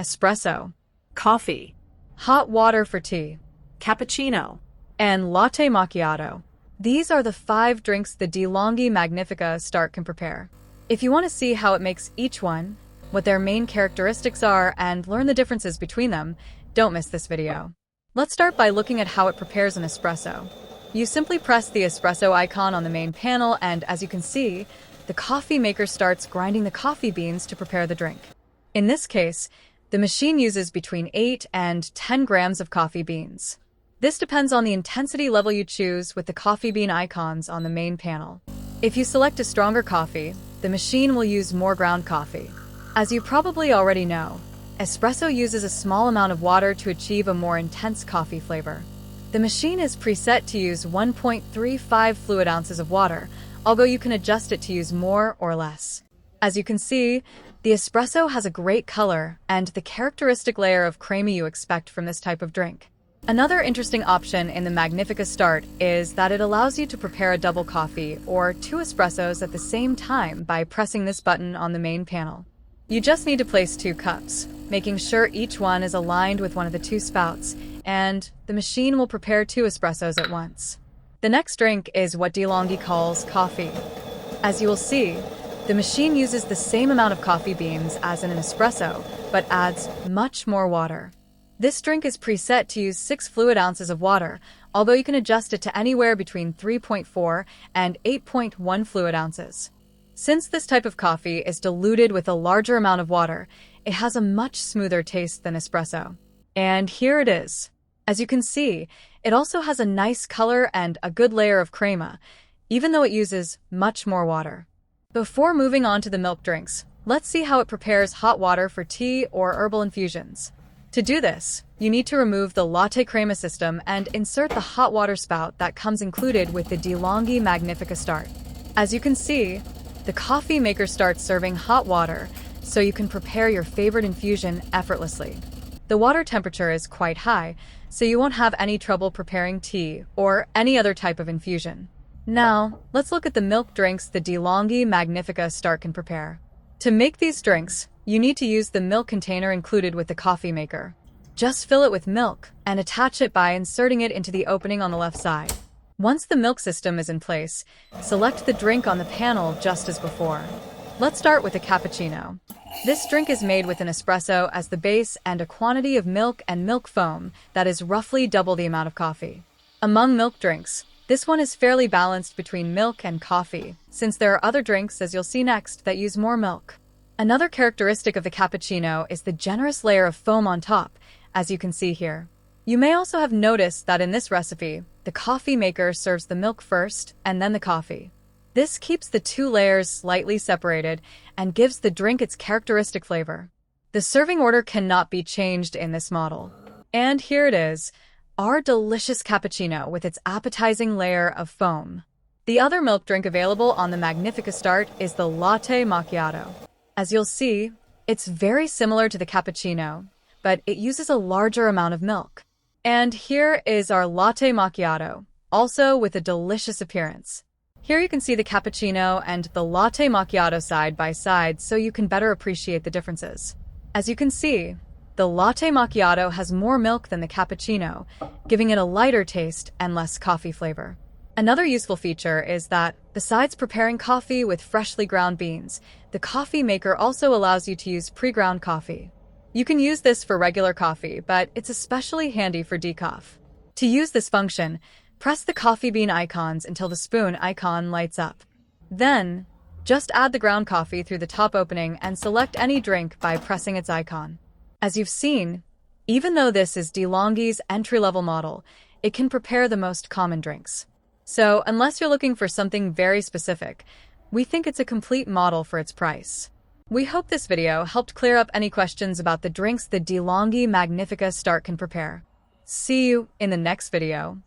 espresso, coffee, hot water for tea, cappuccino, and latte macchiato. These are the 5 drinks the Delonghi Magnifica Start can prepare. If you want to see how it makes each one, what their main characteristics are, and learn the differences between them, don't miss this video. Let's start by looking at how it prepares an espresso. You simply press the espresso icon on the main panel, and as you can see, the coffee maker starts grinding the coffee beans to prepare the drink. In this case, the machine uses between 8 and 10 grams of coffee beans. This depends on the intensity level you choose with the coffee bean icons on the main panel. If you select a stronger coffee, the machine will use more ground coffee. As you probably already know, espresso uses a small amount of water to achieve a more intense coffee flavor. The machine is preset to use 1.35 fluid ounces of water, although you can adjust it to use more or less. As you can see, the espresso has a great color and the characteristic layer of crema you expect from this type of drink. Another interesting option in the Magnifica Start is that it allows you to prepare a double coffee or 2 espressos at the same time by pressing this button on the main panel. You just need to place 2 cups, making sure each one is aligned with one of the 2 spouts, and the machine will prepare 2 espressos at once. The next drink is what Delonghi calls coffee. As you will see, the machine uses the same amount of coffee beans as in an espresso, but adds much more water. This drink is preset to use 6 fluid ounces of water, although you can adjust it to anywhere between 3.4 and 8.1 fluid ounces. Since this type of coffee is diluted with a larger amount of water, it has a much smoother taste than espresso. And here it is. As you can see, it also has a nice color and a good layer of crema, even though it uses much more water. Before moving on to the milk drinks, let's see how it prepares hot water for tea or herbal infusions. To do this, you need to remove the LatteCrema system and insert the hot water spout that comes included with the Delonghi Magnifica Start. As you can see, the coffee maker starts serving hot water, so you can prepare your favorite infusion effortlessly. The water temperature is quite high, so you won't have any trouble preparing tea or any other type of infusion. Now, let's look at the milk drinks the Delonghi Magnifica Start can prepare. To make these drinks, you need to use the milk container included with the coffee maker. Just fill it with milk and attach it by inserting it into the opening on the left side. Once the milk system is in place, select the drink on the panel just as before. Let's start with a cappuccino. This drink is made with an espresso as the base and a quantity of milk and milk foam that is roughly double the amount of coffee. Among milk drinks, this one is fairly balanced between milk and coffee, since there are other drinks, as you'll see next, that use more milk. Another characteristic of the cappuccino is the generous layer of foam on top, as you can see here. You may also have noticed that in this recipe, the coffee maker serves the milk first and then the coffee. This keeps the 2 layers slightly separated and gives the drink its characteristic flavor. The serving order cannot be changed in this model. And here it is, our delicious cappuccino with its appetizing layer of foam. The other milk drink available on the Magnifica Start is the Latte Macchiato. As you'll see, it's very similar to the cappuccino, but it uses a larger amount of milk. And here is our Latte Macchiato, also with a delicious appearance. Here you can see the cappuccino and the Latte Macchiato side by side so you can better appreciate the differences. As you can see, the Latte Macchiato has more milk than the cappuccino, giving it a lighter taste and less coffee flavor. Another useful feature is that, besides preparing coffee with freshly ground beans, the coffee maker also allows you to use pre-ground coffee. You can use this for regular coffee, but it's especially handy for decaf. To use this function, press the coffee bean icons until the spoon icon lights up. Then, just add the ground coffee through the top opening and select any drink by pressing its icon. As you've seen, even though this is Delonghi's entry-level model, it can prepare the most common drinks. So, unless you're looking for something very specific, we think it's a complete model for its price. We hope this video helped clear up any questions about the drinks the Delonghi Magnifica Start can prepare. See you in the next video.